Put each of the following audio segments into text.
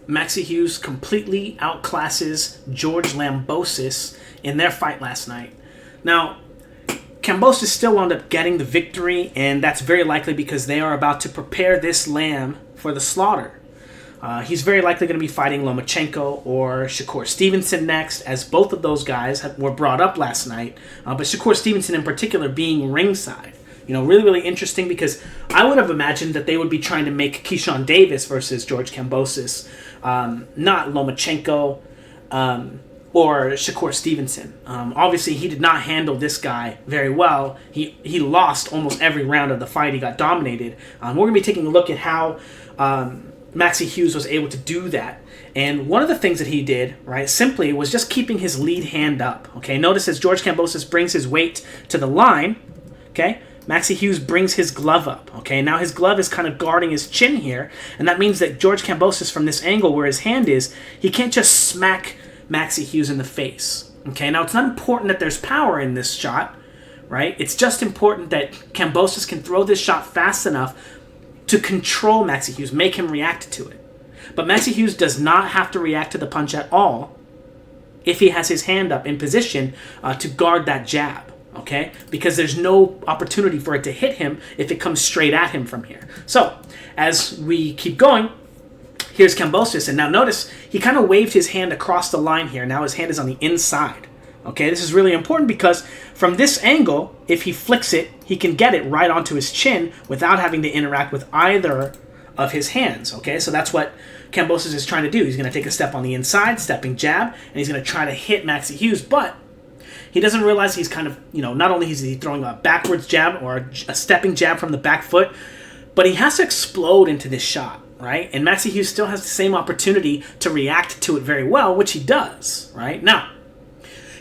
Maxi Hughes completely outclasses George Lambosos in their fight last night. Now, Kambosos still wound up getting the victory, and that's very likely because they are about to prepare this lamb for the slaughter. He's very likely going to be fighting Lomachenko or Shakur Stevenson next, as both of those guys were brought up last night. But Shakur Stevenson in particular being ringside. Really, really interesting because I would have imagined that they would be trying to make Keyshawn Davis versus George Kambosos, not Lomachenko or Shakur Stevenson. Obviously, he did not handle this guy very well. He lost almost every round of the fight. He got dominated. We're going to be taking a look at how Maxi Hughes was able to do that. And one of the things that he did, right, simply was just keeping his lead hand up. Okay, notice as George Kambosos brings his weight to the line, okay, Maxi Hughes brings his glove up. Okay, now his glove is kind of guarding his chin here, and that means that George Kambosos, from this angle where his hand is, he can't just smack Maxi Hughes in the face. Okay, now it's not important that there's power in this shot, right? It's just important that Kambosos can throw this shot fast enough to control Maxi Hughes, make him react to it. But Maxi Hughes does not have to react to the punch at all if he has his hand up in position to guard that jab, okay? Because there's no opportunity for it to hit him if it comes straight at him from here. So, as we keep going, here's Kambosos, and now notice he kind of waved his hand across the line here. Now his hand is on the inside. Okay, this is really important because from this angle, if he flicks it, he can get it right onto his chin without having to interact with either of his hands. Okay, so that's what Kambosos is trying to do. He's going to take a step on the inside, stepping jab, and he's going to try to hit Maxi Hughes, but he doesn't realize he's kind of, not only is he throwing a backwards jab or a stepping jab from the back foot, but he has to explode into this shot, right? And Maxi Hughes still has the same opportunity to react to it very well, which he does, right? Now,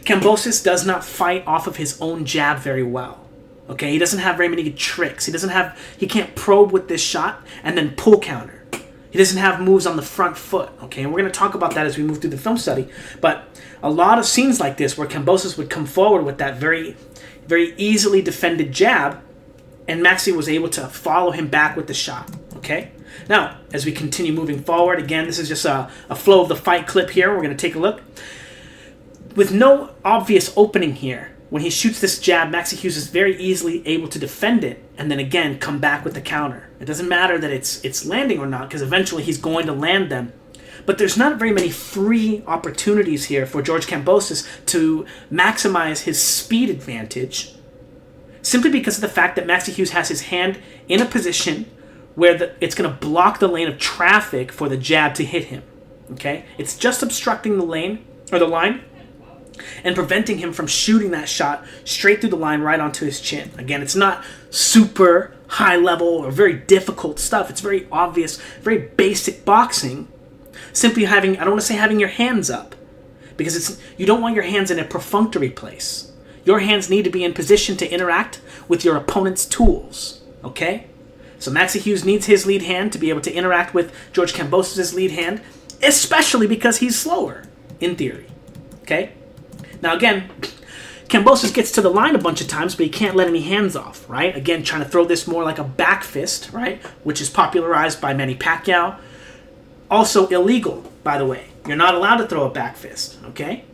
Kambosos does not fight off of his own jab very well. Okay, he doesn't have very many tricks. He can't probe with this shot and then pull counter. He doesn't have moves on the front foot. Okay, and we're going to talk about that as we move through the film study. But a lot of scenes like this where Kambosos would come forward with that very, very easily defended jab, and Maxi was able to follow him back with the shot. Okay, now as we continue moving forward, again, this is just a flow of the fight clip here. We're going to take a look. With no obvious opening here, when he shoots this jab, Maxi Hughes is very easily able to defend it and then again come back with the counter. It doesn't matter that it's landing or not because eventually he's going to land them. But there's not very many free opportunities here for George Kambosos to maximize his speed advantage simply because of the fact that Maxi Hughes has his hand in a position where it's going to block the lane of traffic for the jab to hit him. Okay? It's just obstructing the lane or the line and preventing him from shooting that shot straight through the line right onto his chin. Again, it's not super high level or very difficult stuff. It's very obvious, very basic boxing. Simply having, I don't want to say having your hands up, because you don't want your hands in a perfunctory place. Your hands need to be in position to interact with your opponent's tools. Okay? So Maxi Hughes needs his lead hand to be able to interact with George Kambosos' lead hand, especially because he's slower, in theory. Okay? Now again, Kambosos gets to the line a bunch of times, but he can't let any hands off, right? Again, trying to throw this more like a back fist, right? Which is popularized by Manny Pacquiao. Also illegal, by the way. You're not allowed to throw a back fist, okay?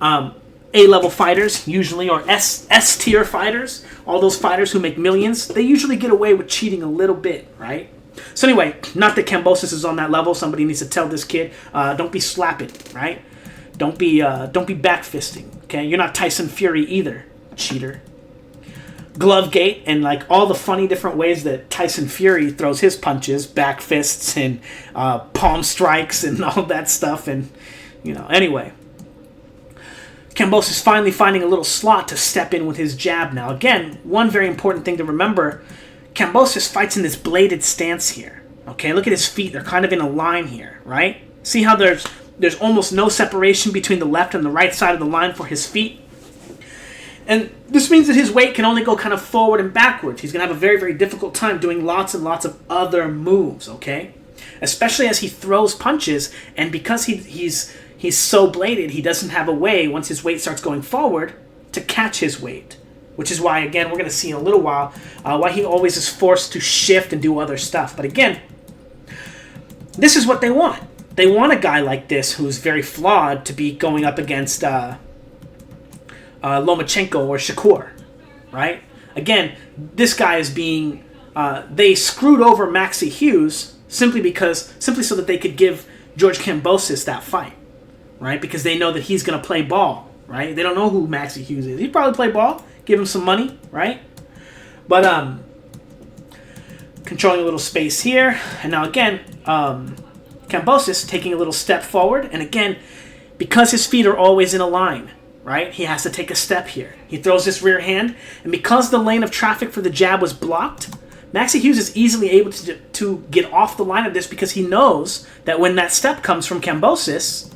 A-level fighters, usually, or S-tier fighters, all those fighters who make millions, they usually get away with cheating a little bit, right? So anyway, not that Kambosos is on that level. Somebody needs to tell this kid, don't be slapping, right? Don't be back fisting, okay? You're not Tyson Fury either, cheater. Glove gate and like all the funny different ways that Tyson Fury throws his punches, back fists and palm strikes and all that stuff, and anyway. Kambosos is finally finding a little slot to step in with his jab now. Again, one very important thing to remember, Kambosos fights in this bladed stance here. Okay, look at his feet. They're kind of in a line here, right? See how there's almost no separation between the left and the right side of the line for his feet. And this means that his weight can only go kind of forward and backwards. He's going to have a very, very difficult time doing lots and lots of other moves, okay? Especially as he throws punches, and because he's so bladed, he doesn't have a way, once his weight starts going forward, to catch his weight. Which is why, again, we're going to see in a little while, why he always is forced to shift and do other stuff. But again, this is what they want. they want a guy like this who's very flawed to be going up against Lomachenko or Shakur, right? Again, this guy is being... they screwed over Maxi Hughes simply so that they could give George Kambosos that fight, right? Because they know that he's going to play ball, right? They don't know who Maxi Hughes is. He'd probably play ball, give him some money, right? But controlling a little space here, and now again, Kambosos taking a little step forward, and again, because his feet are always in a line, right? He has to take a step here. He throws this rear hand, and because the lane of traffic for the jab was blocked, Maxi Hughes is easily able to get off the line of this because he knows that when that step comes from Kambosos,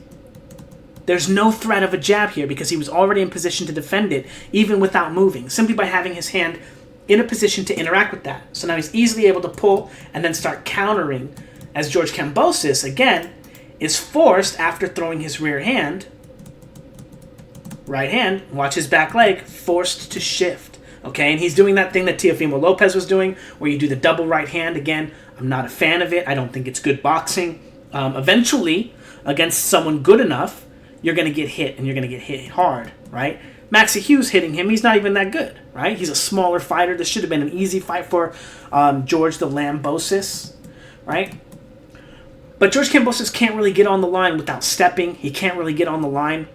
there's no threat of a jab here because he was already in position to defend it, even without moving, simply by having his hand in a position to interact with that. So now he's easily able to pull and then start countering, as George Kambosos, again, is forced after throwing his rear hand, right hand, watch his back leg, forced to shift. Okay, and he's doing that thing that Teofimo Lopez was doing, where you do the double right hand. Again, I'm not a fan of it. I don't think it's good boxing. Eventually, against someone good enough, you're going to get hit, and you're going to get hit hard, right? Maxi Hughes hitting him, he's not even that good, right? He's a smaller fighter. This should have been an easy fight for George the Lambosos, right? But George Kambosos can't really get on the line without stepping. He can't really get on the line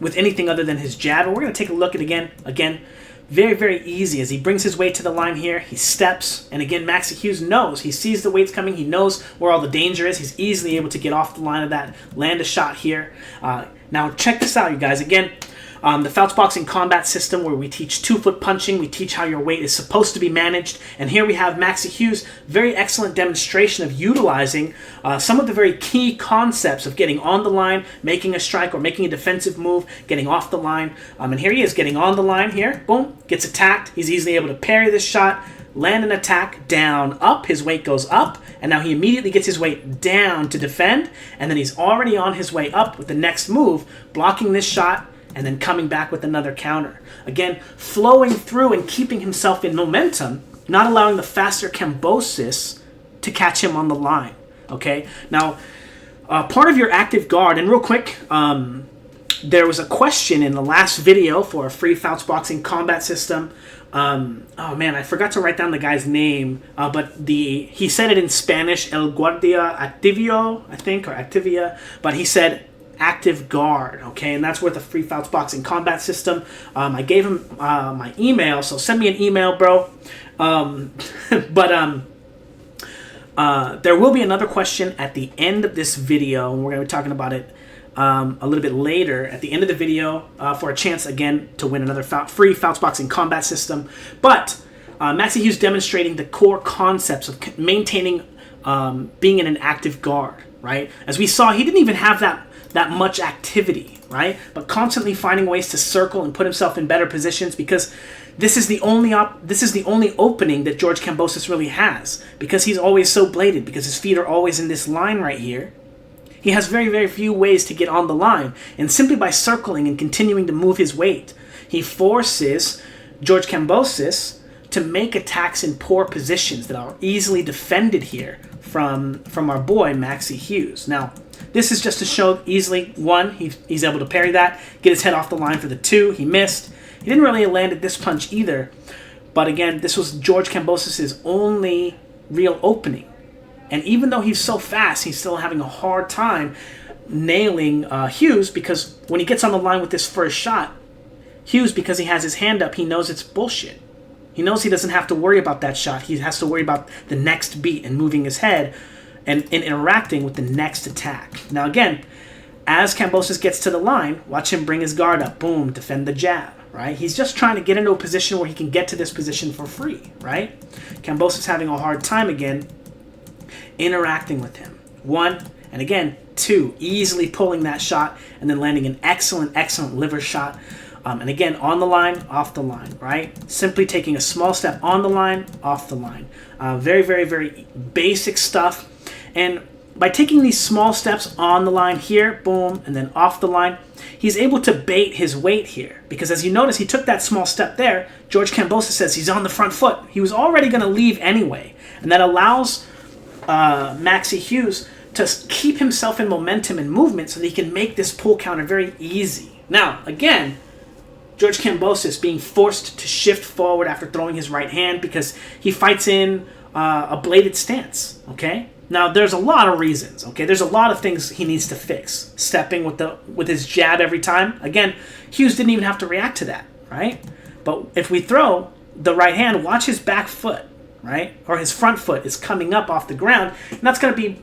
with anything other than his jab. And we're going to take a look at again, very, very easy. As he brings his weight to the line here, he steps. And again, Maxi Hughes knows. He sees the weights coming. He knows where all the danger is. He's easily able to get off the line of that, land a shot here. Now, check this out, you guys. Again, the Fouts Boxing Combat System, where we teach 2-foot punching. We teach how your weight is supposed to be managed. And here we have Maxi Hughes' very excellent demonstration of utilizing some of the very key concepts of getting on the line, making a strike, or making a defensive move, getting off the line. And here he is getting on the line here. Boom, gets attacked. He's easily able to parry this shot, land an attack, down, up. His weight goes up, and now he immediately gets his weight down to defend, and then he's already on his way up with the next move, blocking this shot, and then coming back with another counter. Again, flowing through and keeping himself in momentum, not allowing the faster Kambosos to catch him on the line. Okay? Now, part of your active guard, and real quick, there was a question in the last video for a free Fouts Boxing Combat System. Oh man, I forgot to write down the guy's name, but he said it in Spanish, El Guardia Activio, I think, or Activia, but he said active guard, okay, and that's worth a free Fouts Boxing Combat System. I gave him my email, so send me an email, bro. There will be another question at the end of this video, and we're going to be talking about it a little bit later at the end of the video for a chance again to win another free Fouts Boxing Combat System. But Maxi Hughes demonstrating the core concepts of maintaining being in an active guard, right? As we saw, he didn't even have that much activity, right? But constantly finding ways to circle and put himself in better positions, because this is the only opening that George Kambosos really has, because he's always so bladed, because his feet are always in this line right here. He has very, very few ways to get on the line, and simply by circling and continuing to move his weight, he forces George Kambosos to make attacks in poor positions that are easily defended here from our boy Maxi Hughes. Now, this is just to show easily, one, he's able to parry that, get his head off the line for the 2. He missed. He didn't really land at this punch either. But again, this was George Kambosos' only real opening. And even though he's so fast, he's still having a hard time nailing Hughes, because when he gets on the line with this first shot, Hughes, because he has his hand up, he knows it's bullshit. He knows he doesn't have to worry about that shot. He has to worry about the next beat and moving his head and interacting with the next attack. Now again, as Kambosos gets to the line, watch him bring his guard up. Boom, defend the jab, right? He's just trying to get into a position where he can get to this position for free, right? Kambosos having a hard time again interacting with him. 1, and again, 2, easily pulling that shot and then landing an excellent, excellent liver shot. And again, on the line, off the line, right? Simply taking a small step on the line, off the line. Very, very, very basic stuff. And by taking these small steps on the line here, boom, and then off the line, he's able to bait his weight here. Because as you notice, he took that small step there. George Kambosos says he's on the front foot. He was already going to leave anyway. And that allows Maxi Hughes to keep himself in momentum and movement so that he can make this pull counter very easy. Now, again, George Kambosos being forced to shift forward after throwing his right hand because he fights in a bladed stance, okay? Now, there's a lot of reasons, okay? There's a lot of things he needs to fix. Stepping with his jab every time. Again, Hughes didn't even have to react to that, right? But if we throw the right hand, watch his back foot, right? Or his front foot is coming up off the ground, and that's going to be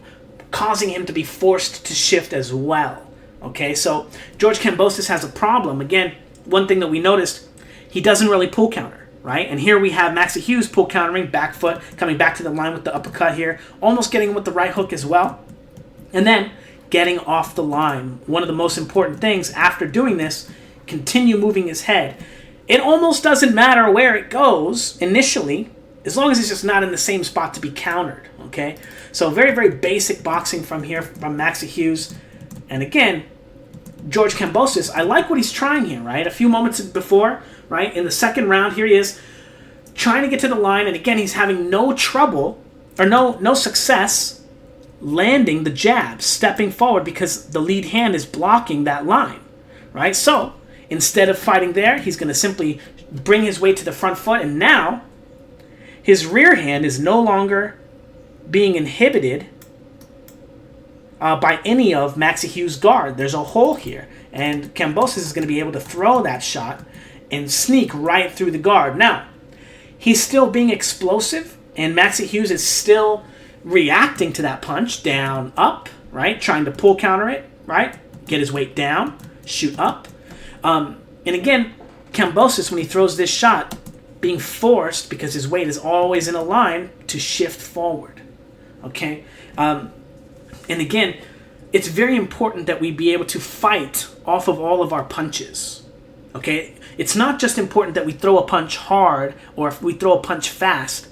causing him to be forced to shift as well, okay? So George Kambosos has a problem. Again, one thing that we noticed, he doesn't really pull counter, right? And here we have Maxi Hughes pull countering, back foot, coming back to the line with the uppercut here, almost getting him with the right hook as well. And then getting off the line. One of the most important things after doing this, continue moving his head. It almost doesn't matter where it goes initially, as long as it's just not in the same spot to be countered, okay? So very, very basic boxing from here, from Maxi Hughes. And again, George Kambosos, I like what he's trying here, right? A few moments before, right, in the second round, here he is trying to get to the line, and again, he's having no trouble, or no success landing the jab, stepping forward because the lead hand is blocking that line, right? So instead of fighting there, he's going to simply bring his weight to the front foot, and now his rear hand is no longer being inhibited by any of Maxi Hughes' guard. There's a hole here, and Kambosos is going to be able to throw that shot and sneak right through the guard. Now, he's still being explosive, and Maxi Hughes is still reacting to that punch, down, up, right? Trying to pull counter it, right? Get his weight down, shoot up. And again, Kambosos, when he throws this shot, being forced, because his weight is always in a line, to shift forward, okay? And again, it's very important that we be able to fight off of all of our punches, okay? It's not just important that we throw a punch hard or if we throw a punch fast.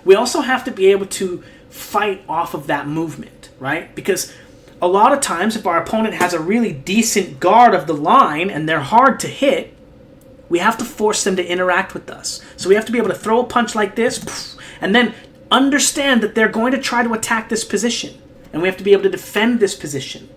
We also have to be able to fight off of that movement, right? Because a lot of times if our opponent has a really decent guard of the line and they're hard to hit, we have to force them to interact with us. So we have to be able to throw a punch like this and then understand that they're going to try to attack this position. And we have to be able to defend this position.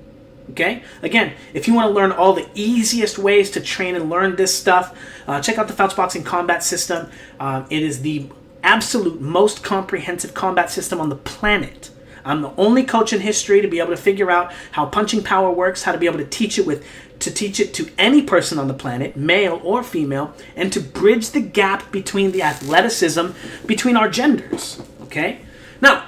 Okay? Again, if you want to learn all the easiest ways to train and learn this stuff, check out the Fouts Boxing Combat System. It is the absolute most comprehensive combat system on the planet. I'm the only coach in history to be able to figure out how punching power works, how to be able to teach it to any person on the planet, male or female, and to bridge the gap between the athleticism between our genders. Okay? Now,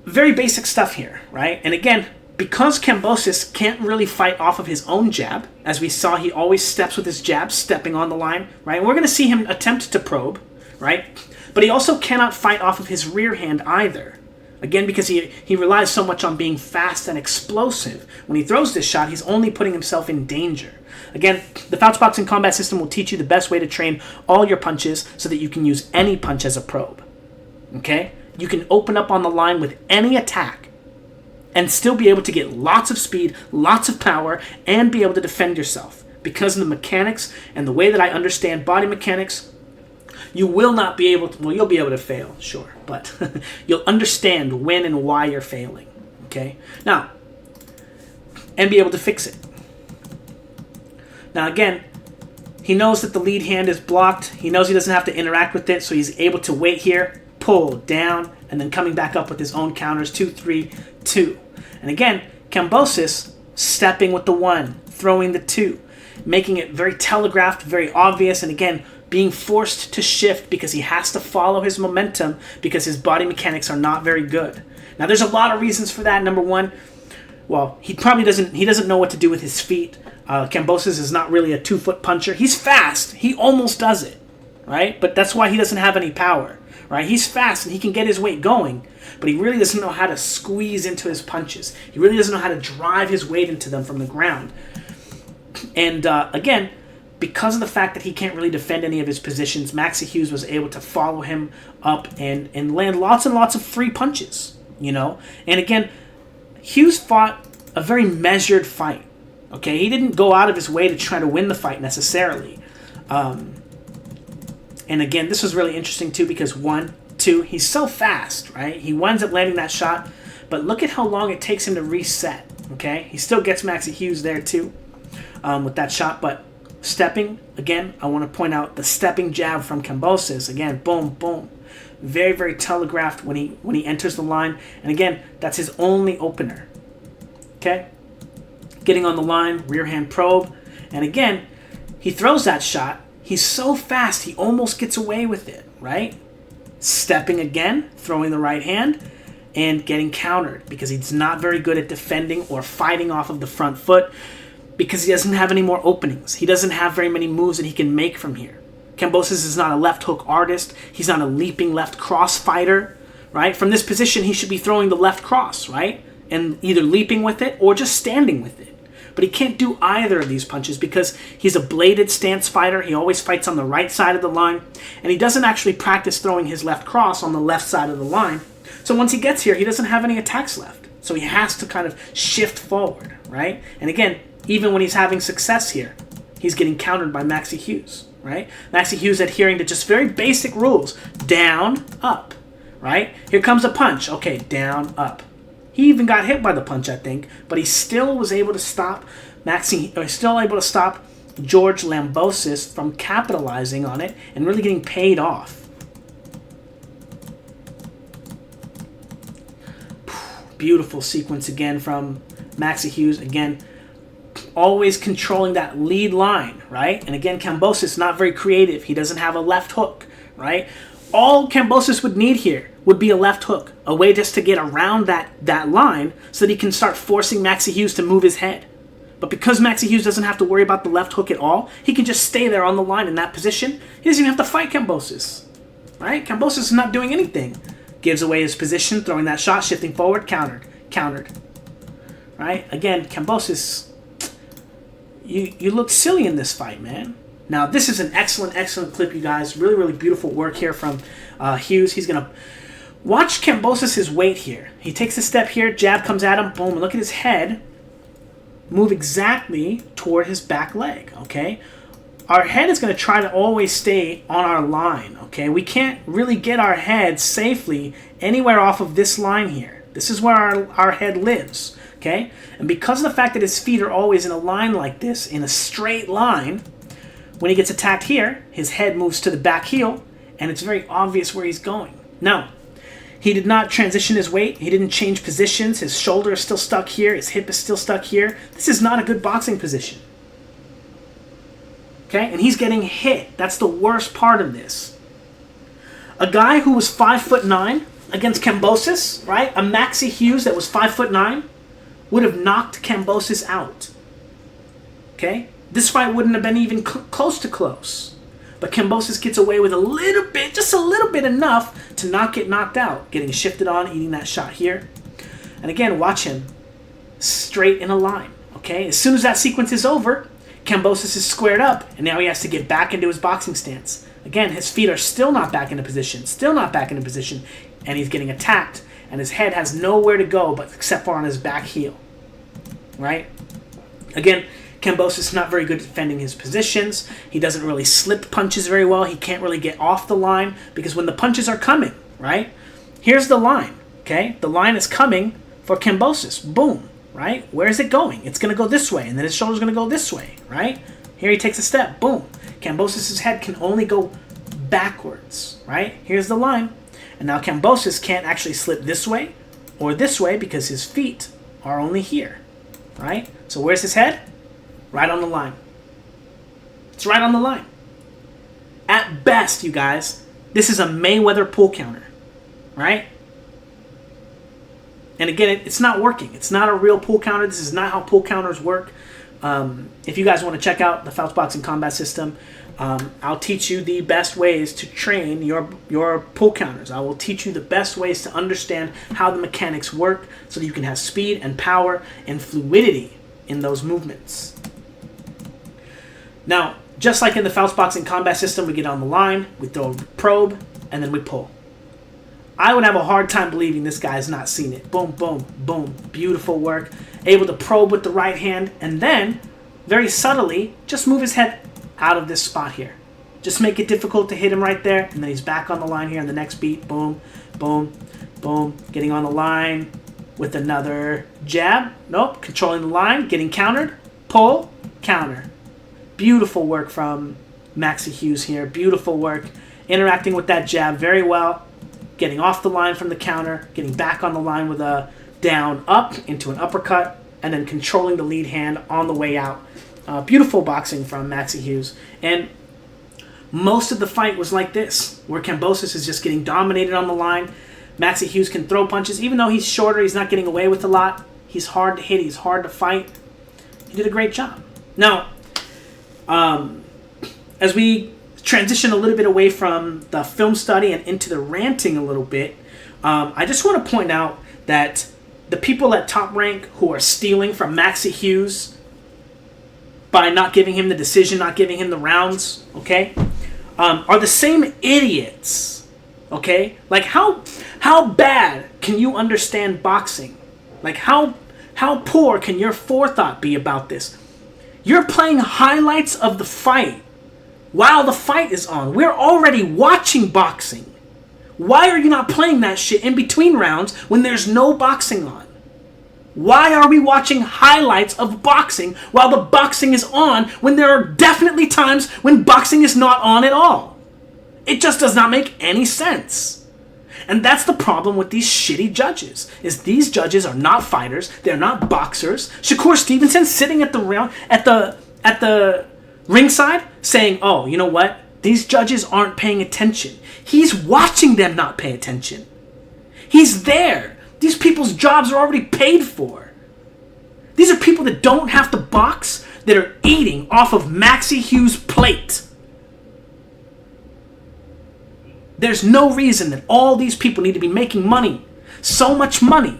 very basic stuff here, right? And again, because Kambosos can't really fight off of his own jab, as we saw, he always steps with his jab, stepping on the line, right? And we're going to see him attempt to probe, right? But he also cannot fight off of his rear hand either. Again, because he relies so much on being fast and explosive. When he throws this shot, he's only putting himself in danger. Again, the Fouts Boxing Combat System will teach you the best way to train all your punches so that you can use any punch as a probe. Okay? You can open up on the line with any attack and still be able to get lots of speed, lots of power, and be able to defend yourself. Because of the mechanics and the way that I understand body mechanics, you will not be able to, well, you'll be able to fail, sure, but you'll understand when and why you're failing, okay? Now, and be able to fix it. Now, again, he knows that the lead hand is blocked. He knows he doesn't have to interact with it, so he's able to wait here, pull down, and then coming back up with his own counters, 2, 3, 2. And again, Kambosos stepping with the 1, throwing the 2, making it very telegraphed, very obvious, and again, being forced to shift because he has to follow his momentum because his body mechanics are not very good. Now, there's a lot of reasons for that. Number one, well, he doesn't know what to do with his feet. Kambosos is not really a 2-foot puncher. He's fast. He almost does it, right? But that's why he doesn't have any power, right? He's fast and he can get his weight going, but he really doesn't know how to squeeze into his punches. He really doesn't know how to drive his weight into them from the ground. And again, because of the fact that he can't really defend any of his positions, Maxi Hughes was able to follow him up and land lots and lots of free punches, you know? And again, Hughes fought a very measured fight, okay? He didn't go out of his way to try to win the fight necessarily. And again, this was really interesting too because 1, too. He's so fast, right? He winds up landing that shot, but look at how long it takes him to reset, okay? He still gets Maxi Hughes there too with that shot, but stepping, again, I want to point out the stepping jab from Lambosos. Again, boom, boom. Very, very telegraphed when he enters the line. And again, that's his only opener, okay? Getting on the line, rear hand probe. And again, he throws that shot. He's so fast, he almost gets away with it, right? Stepping again, throwing the right hand, and getting countered because he's not very good at defending or fighting off of the front foot because he doesn't have any more openings. He doesn't have very many moves that he can make from here. Lambosos is not a left hook artist. He's not a leaping left cross fighter, right? From this position, he should be throwing the left cross, right? And either leaping with it or just standing with it. But he can't do either of these punches because he's a bladed stance fighter. He always fights on the right side of the line. And he doesn't actually practice throwing his left cross on the left side of the line. So once he gets here, he doesn't have any attacks left. So he has to kind of shift forward, right? And again, even when he's having success here, he's getting countered by Maxi Hughes, right? Maxi Hughes adhering to just very basic rules. Down, up, right? Here comes a punch. Okay, down, up. He even got hit by the punch, I think, but he still was able to stop George Lambosos from capitalizing on it and really getting paid off. Beautiful sequence again from Maxi Hughes. Again, always controlling that lead line, right? And again, Lambosos not very creative. He doesn't have a left hook, right? All Lambosos would need here would be a left hook, a way just to get around that line so that he can start forcing Maxi Hughes to move his head. But because Maxi Hughes doesn't have to worry about the left hook at all, he can just stay there on the line in that position. He doesn't even have to fight Lambosos, right? Lambosos is not doing anything. Gives away his position, throwing that shot, shifting forward, countered, right? Again, Lambosos, you look silly in this fight, man. Now, this is an excellent, excellent clip, you guys. Really, really beautiful work here from Hughes. He's going to watch Lambosos' weight here. He takes a step here, jab comes at him, boom, and look at his head move exactly toward his back leg, okay? Our head is going to try to always stay on our line, okay? We can't really get our head safely anywhere off of this line here. This is where our head lives, okay? And because of the fact that his feet are always in a line like this, in a straight line, when he gets attacked here, his head moves to the back heel, and it's very obvious where he's going. Now, he did not transition his weight. He didn't change positions. His shoulder is still stuck here. His hip is still stuck here. This is not a good boxing position. Okay? And he's getting hit. That's the worst part of this. A guy who was 5'9" against Lambosos, right? A Maxi Hughes that was 5'9" would have knocked Lambosos out. Okay? This fight wouldn't have been even close to close. But Lambosos gets away with a little bit, just a little bit enough to not get knocked out. Getting shifted on, eating that shot here. And again, watch him straight in a line. Okay? As soon as that sequence is over, Lambosos is squared up, and now he has to get back into his boxing stance. Again, his feet are still not back into position, and he's getting attacked, and his head has nowhere to go but except for on his back heel. Right? Again, Lambosos is not very good at defending his positions. He doesn't really slip punches very well. He can't really get off the line because when the punches are coming, right? Here's the line, okay? The line is coming for Lambosos. Boom, right? Where is it going? It's going to go this way, and then his shoulder's going to go this way, right? Here he takes a step. Boom. Lambosos' head can only go backwards, right? Here's the line. And now Lambosos can't actually slip this way or this way because his feet are only here, right? So where's his head? Right on the line. It's right on the line. At best, you guys, this is a Mayweather pull counter, right? And again, it's not working. It's not a real pull counter. This is not how pull counters work. If you guys want to check out the Fouts Boxing Combat System, I'll teach you the best ways to train your pull counters. I will teach you the best ways to understand how the mechanics work so that you can have speed and power and fluidity in those movements. Now, just like in the Fouts Boxing Combat System, we get on the line, we throw a probe, and then we pull. I would have a hard time believing this guy's not seen it. Boom, boom, boom. Beautiful work. Able to probe with the right hand, and then, very subtly, just move his head out of this spot here. Just make it difficult to hit him right there. And then he's back on the line here on the next beat. Boom, boom, boom. Getting on the line with another jab. Nope, controlling the line, getting countered. Pull, counter. Beautiful work from Maxi Hughes here. Beautiful work. Interacting with that jab very well. Getting off the line from the counter. Getting back on the line with a down up into an uppercut. And then controlling the lead hand on the way out. Beautiful boxing from Maxi Hughes. And most of the fight was like this, where Kambosos is just getting dominated on the line. Maxi Hughes can throw punches. Even though he's shorter, he's not getting away with a lot. He's hard to hit. He's hard to fight. He did a great job. Now, as we transition a little bit away from the film study and into the ranting a little bit, I just want to point out that the people at Top Rank who are stealing from Maxi Hughes by not giving him the decision, not giving him the rounds, okay, are the same idiots, okay? Like, how bad can you understand boxing? Like, how poor can your forethought be about this? You're playing highlights of the fight while the fight is on. We're already watching boxing. Why are you not playing that shit in between rounds when there's no boxing on? Why are we watching highlights of boxing while the boxing is on when there are definitely times when boxing is not on at all? It just does not make any sense. And that's the problem with these shitty judges, is these judges are not fighters, they're not boxers. Shakur Stevenson sitting at the ringside saying, "Oh, you know what? These judges aren't paying attention." He's watching them not pay attention. He's there. These people's jobs are already paid for. These are people that don't have to box, that are eating off of Maxi Hughes' plate. There's no reason that all these people need to be making money, so much money,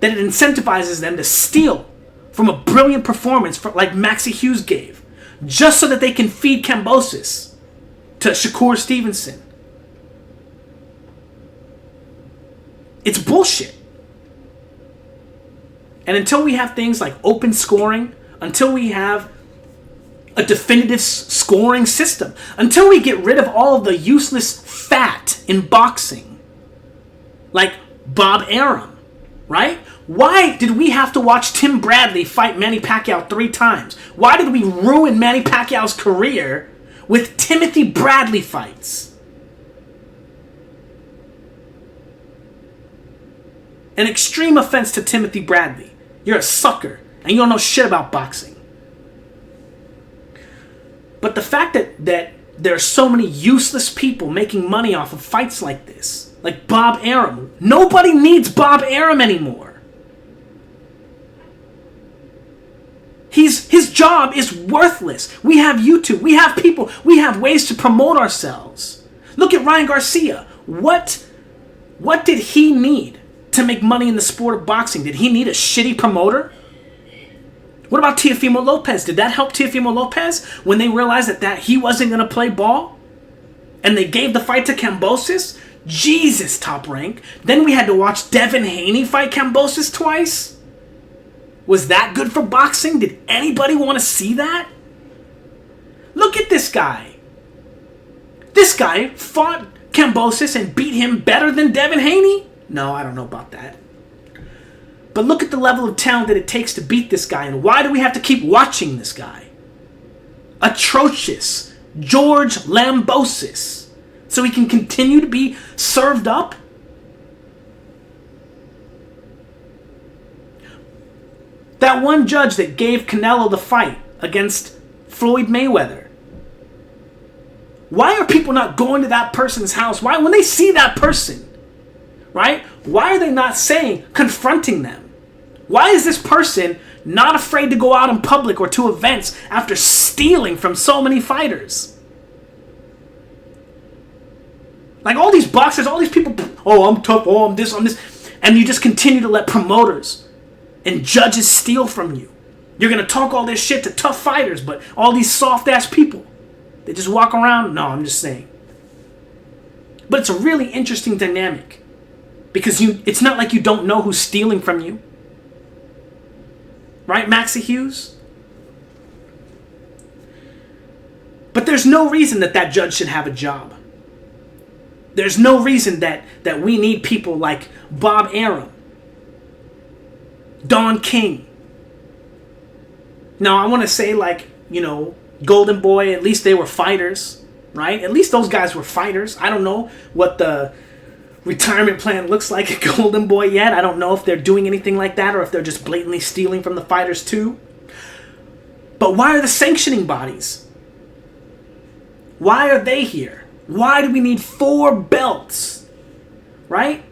that it incentivizes them to steal from a brilliant performance like Maxi Hughes gave, just so that they can feed Kambosos to Shakur Stevenson. It's bullshit. And until we have things like open scoring, until we have a definitive scoring system, until we get rid of all of the useless fat in boxing, like Bob Arum, right? Why did we have to watch Tim Bradley fight Manny Pacquiao 3 times? Why did we ruin Manny Pacquiao's career with Timothy Bradley fights? An extreme offense to Timothy Bradley. You're a sucker, and you don't know shit about boxing. But the fact that there are so many useless people making money off of fights like this, like Bob Arum. Nobody needs Bob Arum anymore. His job is worthless. We have YouTube. We have people. We have ways to promote ourselves. Look at Ryan Garcia. What did he need to make money in the sport of boxing? Did he need a shitty promoter? What about Teofimo Lopez? Did that help Teofimo Lopez when they realized that he wasn't going to play ball? And they gave the fight to Kambosos? Jesus, Top Rank. Then we had to watch Devin Haney fight Kambosos twice? Was that good for boxing? Did anybody want to see that? Look at this guy. This guy fought Kambosos and beat him better than Devin Haney? No, I don't know about that. But look at the level of talent that it takes to beat this guy, and why do we have to keep watching this guy? Atrocious George Lambosos. So he can continue to be served up? That one judge that gave Canelo the fight against Floyd Mayweather. Why are people not going to that person's house? Why, when they see that person, right? Why are they not confronting them? Why is this person not afraid to go out in public or to events after stealing from so many fighters? Like all these boxers, all these people, oh, I'm tough, oh, I'm this, I'm this. And you just continue to let promoters and judges steal from you. You're going to talk all this shit to tough fighters, but all these soft-ass people, they just walk around. No, I'm just saying. But it's a really interesting dynamic. Because it's not like you don't know who's stealing from you. Right, Maxi Hughes? But there's no reason that that judge should have a job. There's no reason that we need people like Bob Arum, Don King. Now, I want to say, like, you know, Golden Boy, at least they were fighters, right? At least those guys were fighters. I don't know what the retirement plan looks like at Golden Boy yet. I don't know if they're doing anything like that or if they're just blatantly stealing from the fighters too. But why are the sanctioning bodies? Why are they here? Why do we need 4 belts? Right?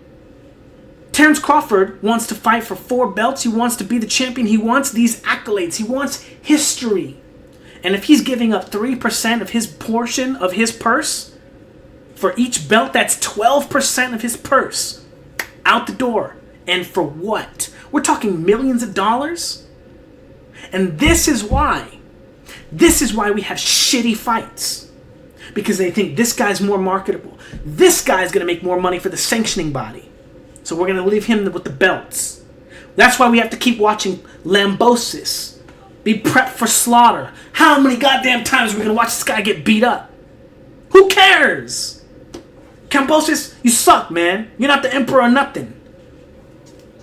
Terence Crawford wants to fight for 4 belts. He wants to be the champion. He wants these accolades. He wants history. And if he's giving up 3% of his portion of his purse for each belt, that's 12% of his purse out the door. And for what? We're talking millions of dollars. And this is why we have shitty fights. Because they think this guy's more marketable. This guy's going to make more money for the sanctioning body. So we're going to leave him with the belts. That's why we have to keep watching Lambosos be prepped for slaughter. How many goddamn times are we going to watch this guy get beat up? Who cares? Lambosos, you suck, man. You're not the emperor or nothing.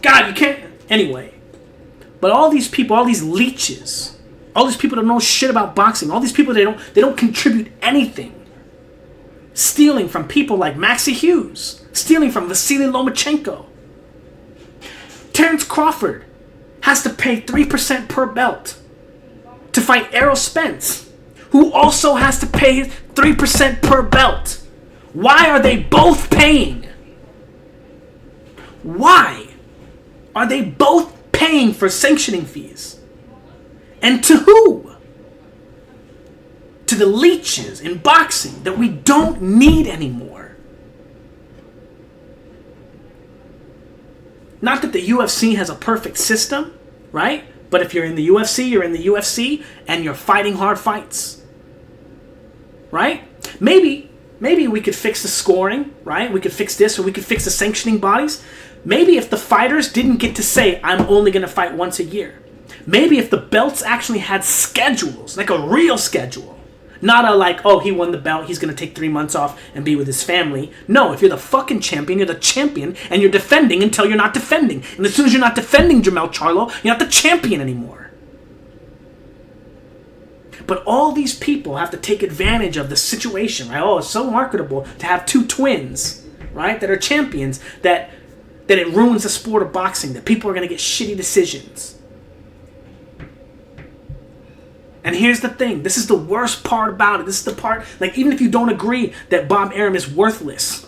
God, you can't... Anyway. But all these people, all these leeches, all these people that know shit about boxing, all these people, they don't contribute anything. Stealing from people like Maxi Hughes. Stealing from Vasily Lomachenko. Terence Crawford has to pay 3% per belt to fight Errol Spence, who also has to pay 3% per belt. Why are they both paying? Why are they both paying for sanctioning fees? And to who? To the leeches in boxing that we don't need anymore. Not that the UFC has a perfect system, right? But if you're in the UFC, you're in the UFC and you're fighting hard fights. Right? Maybe we could fix the scoring, right? We could fix this, or we could fix the sanctioning bodies. Maybe if the fighters didn't get to say, I'm only going to fight once a year. Maybe if the belts actually had schedules, like a real schedule. Not a like, oh, he won the belt, he's going to take 3 months off and be with his family. No, if you're the fucking champion, you're the champion, and you're defending until you're not defending. And as soon as you're not defending Jermell Charlo, you're not the champion anymore. But all these people have to take advantage of the situation, right? Oh, it's so marketable to have 2 twins, right, that are champions, that it ruins the sport of boxing, that people are going to get shitty decisions. And here's the thing. This is the worst part about it. This is the part, like, even if you don't agree that Bob Arum is worthless,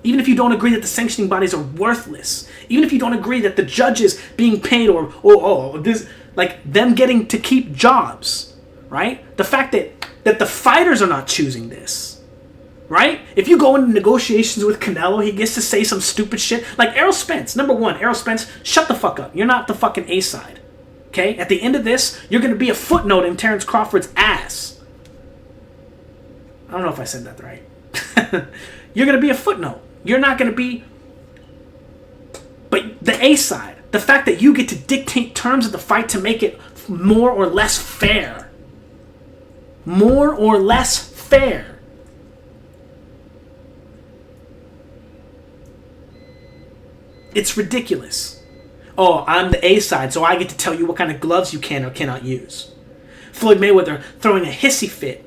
even if you don't agree that the sanctioning bodies are worthless, even if you don't agree that the judges being paid or this, like, them getting to keep jobs, right? The fact that the fighters are not choosing this, right? If you go into negotiations with Canelo, he gets to say some stupid shit. Like Errol Spence. Number one, Errol Spence, shut the fuck up. You're not the fucking A side. Okay? At the end of this, you're going to be a footnote in Terence Crawford's ass. I don't know if I said that right. You're going to be a footnote. You're not going to be... But the A side, the fact that you get to dictate terms of the fight to make it more or less fair. More or less fair. It's ridiculous. Oh, I'm the A side, so I get to tell you what kind of gloves you can or cannot use. Floyd Mayweather throwing a hissy fit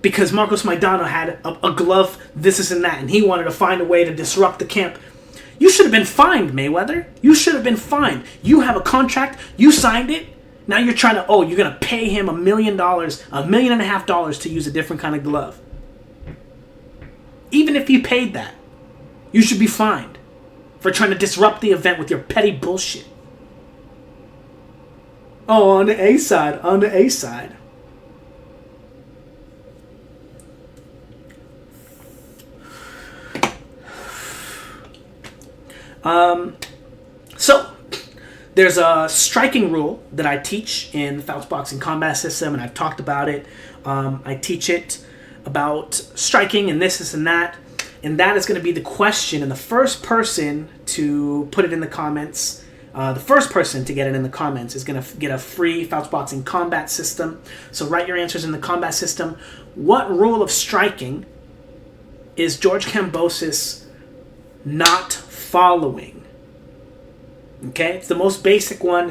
because Marcos Maidana had a glove, this and that, and he wanted to find a way to disrupt the camp. You should have been fined, Mayweather. You should have been fined. You have a contract. You signed it. Now you're trying to, you're going to pay him $1 million, $1.5 million to use a different kind of glove. Even if you paid that, you should be fined for trying to disrupt the event with your petty bullshit. Oh, on the A side, on the A side. So, there's a striking rule that I teach in the Fouts Boxing Combat System, and I've talked about it. I teach it about striking and this and that. And that is going to be the question, and the first person to put it in the comments The first person to get it in the comments is going to get a free Fouts Boxing combat system. So write your answers in the combat system. What rule of striking is George Kambosos not following? Okay, it's the most basic one.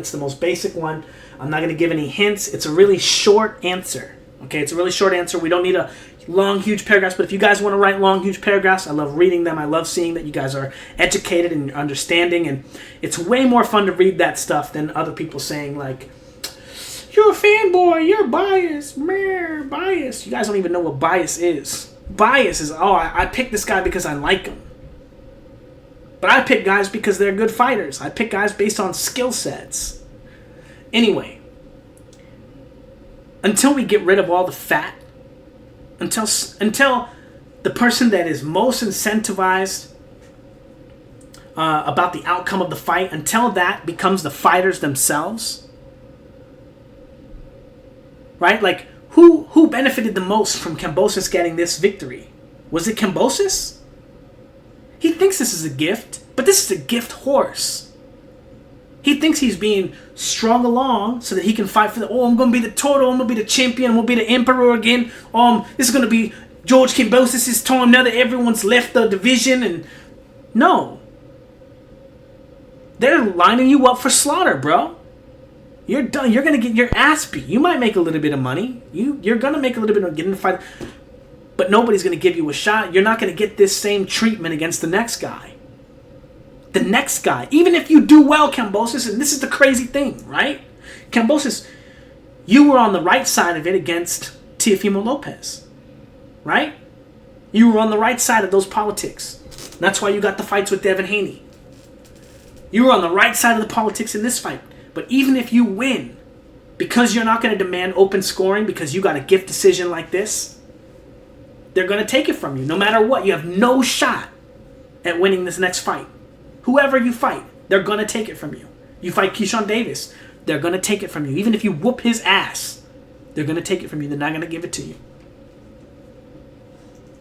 I'm not going to give any hints. It's a really short answer. Okay, it's a really short answer. We don't need a long, huge paragraphs, but if you guys want to write long, huge paragraphs, I love reading them. I love seeing that you guys are educated and understanding, and it's way more fun to read that stuff than other people saying, like, you're a fanboy, you're biased, meh, bias. You guys don't even know what bias is. Bias is, I picked this guy because I like him. But I pick guys because they're good fighters. I pick guys based on skill sets. Anyway, until we get rid of all the fat, until the person that is most incentivized about the outcome of the fight, until that becomes the fighters themselves, right? Like, who benefited the most from Kambosos getting this victory? Was it Kambosos? He thinks this is a gift, but this is a gift horse. He thinks he's being strung along so that he can fight for I'm going to be the total, I'm going to be the champion, I'm going to be the emperor again. This is going to be George Kambosos' time now that everyone's left the division. And no. They're lining you up for slaughter, bro. You're done. You're going to get your ass beat. You might make a little bit of money. You're going to make a little bit of getting in the fight. But nobody's going to give you a shot. You're not going to get this same treatment against the next guy. The next guy. Even if you do well, Kambosos, and this is the crazy thing, right? Kambosos, you were on the right side of it against Teofimo Lopez, right? You were on the right side of those politics. That's why you got the fights with Devin Haney. You were on the right side of the politics in this fight. But even if you win, because you're not going to demand open scoring because you got a gift decision like this, they're going to take it from you. No matter what, you have no shot at winning this next fight. Whoever you fight, they're going to take it from you. You fight Keyshawn Davis, they're going to take it from you. Even if you whoop his ass, they're going to take it from you. They're not going to give it to you.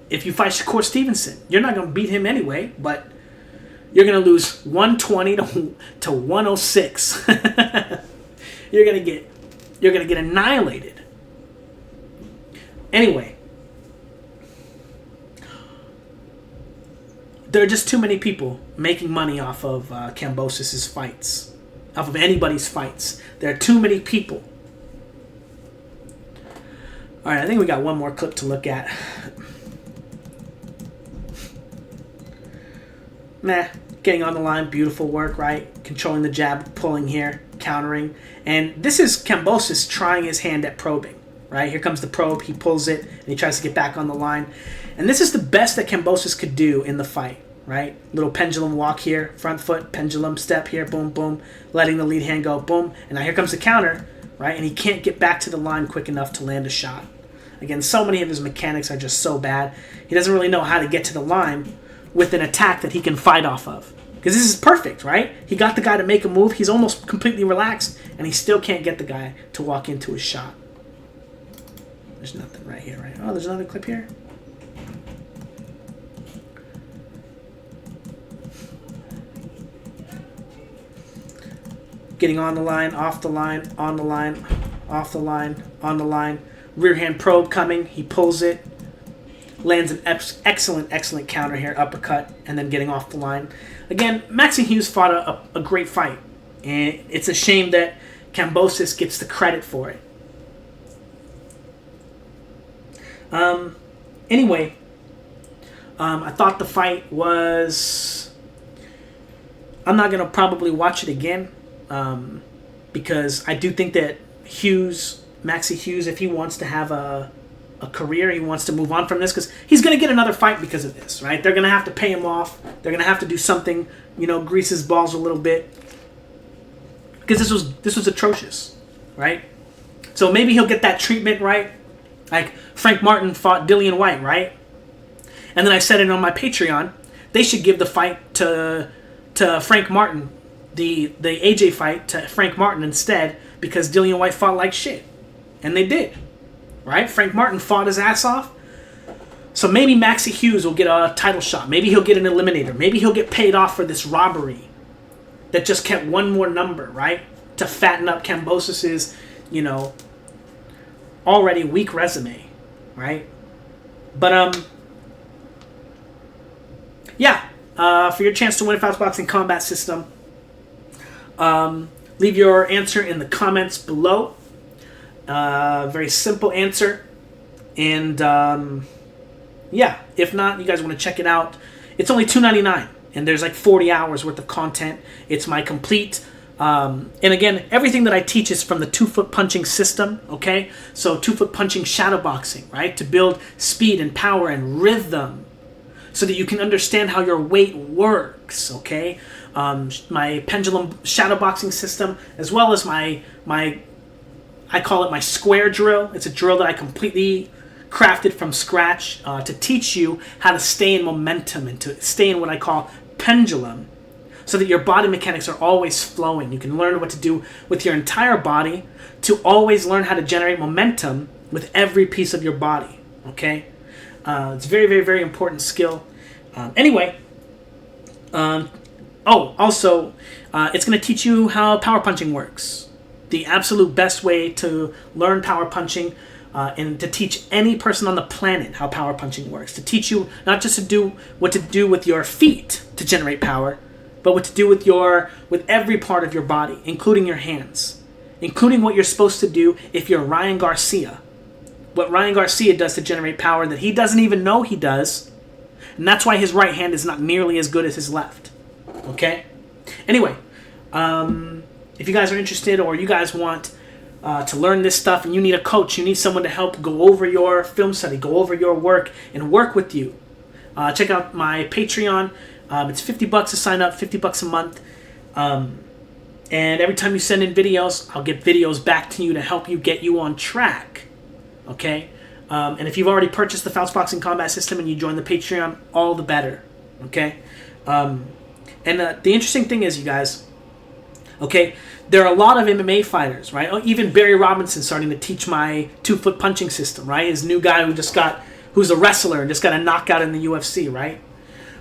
If you fight Shakur Stevenson, you're not going to beat him anyway, but you're going to lose 120 to 106. You're going to get annihilated. Anyway, there are just too many people making money off of Kambosos' fights, off of anybody's fights. There are too many people. All right, I think we got one more clip to look at. Getting on the line, beautiful work, right? Controlling the jab, pulling here, countering. And this is Kambosos trying his hand at probing, right? Here comes the probe, he pulls it, and he tries to get back on the line. And this is the best that Kambosos could do in the fight, right? Little pendulum walk here, front foot, pendulum step here, boom, boom, letting the lead hand go, boom. And now here comes the counter, right? And he can't get back to the line quick enough to land a shot. Again, so many of his mechanics are just so bad. He doesn't really know how to get to the line with an attack that he can fight off of. Because this is perfect, right? He got the guy to make a move. He's almost completely relaxed, and he still can't get the guy to walk into his shot. There's nothing right here, right? Oh, there's another clip here. Getting on the line, off the line, on the line, off the line, on the line. Rear hand probe coming. He pulls it. Lands an excellent counter here, uppercut, and then getting off the line. Again, Maxi Hughes fought a great fight. And it's a shame that Kambosos gets the credit for it. Anyway, I thought the fight was... I'm not going to probably watch it again. Because I do think that Maxi Hughes, if he wants to have a career, he wants to move on from this, because he's going to get another fight because of this, right? They're going to have to pay him off. They're going to have to do something, grease his balls a little bit, because this was atrocious, right? So maybe he'll get that treatment, right? Like Frank Martin fought Dillian White, right? And then I said it on my Patreon, they should give the fight to Frank Martin, the AJ fight to Frank Martin instead, because Dillian White fought like shit, and they did. Right? Frank Martin fought his ass off. So maybe Maxi Hughes will get a title shot. Maybe he'll get an eliminator. Maybe he'll get paid off for this robbery that just kept one more number, right? To fatten up Lambosos', already weak resume, right? But, yeah. For your chance to win a Fouts Boxing Combat System, leave your answer in the comments below. Very simple answer. And, yeah, if not, you guys want to check it out. It's only $2.99, and there's like 40 hours worth of content. It's my complete... and again, everything that I teach is from the 2-foot punching system, okay? So 2-foot punching shadow boxing, right? To build speed and power and rhythm so that you can understand how your weight works, okay? My pendulum shadow boxing system, as well as my I call it my square drill. It's a drill that I completely crafted from scratch to teach you how to stay in momentum and to stay in what I call pendulum, so that your body mechanics are always flowing. You can learn what to do with your entire body to always learn how to generate momentum with every piece of your body, okay? It's a very, very, very important skill. Anyway, also, it's going to teach you how power punching works. The absolute best way to learn power punching and to teach any person on the planet how power punching works. To teach you not just to do what to do with your feet to generate power, but what to do with every part of your body, including your hands, including what you're supposed to do if you're Ryan Garcia. What Ryan Garcia does to generate power that he doesn't even know he does, and that's why his right hand is not nearly as good as his left. Okay? Anyway, if you guys are interested or you guys want to learn this stuff and you need a coach, you need someone to help go over your film study, go over your work, and work with you, check out my Patreon. It's $50 to sign up, $50 a month. And every time you send in videos, I'll get videos back to you to help you get you on track. Okay? And if you've already purchased the Fouts Boxing Combat System and you join the Patreon, all the better. Okay? And the interesting thing is, you guys, okay, there are a lot of MMA fighters, right? Even Barry Robinson starting to teach my 2-foot punching system, right? His new guy who's a wrestler and just got a knockout in the UFC, right?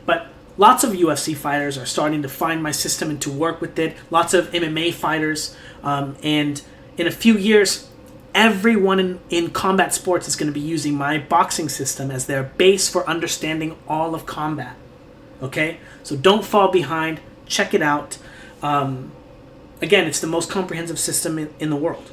But lots of UFC fighters are starting to find my system and to work with it. Lots of MMA fighters. And in a few years, everyone in combat sports is going to be using my boxing system as their base for understanding all of combat. Okay? So don't fall behind. Check it out. Again, it's the most comprehensive system in the world.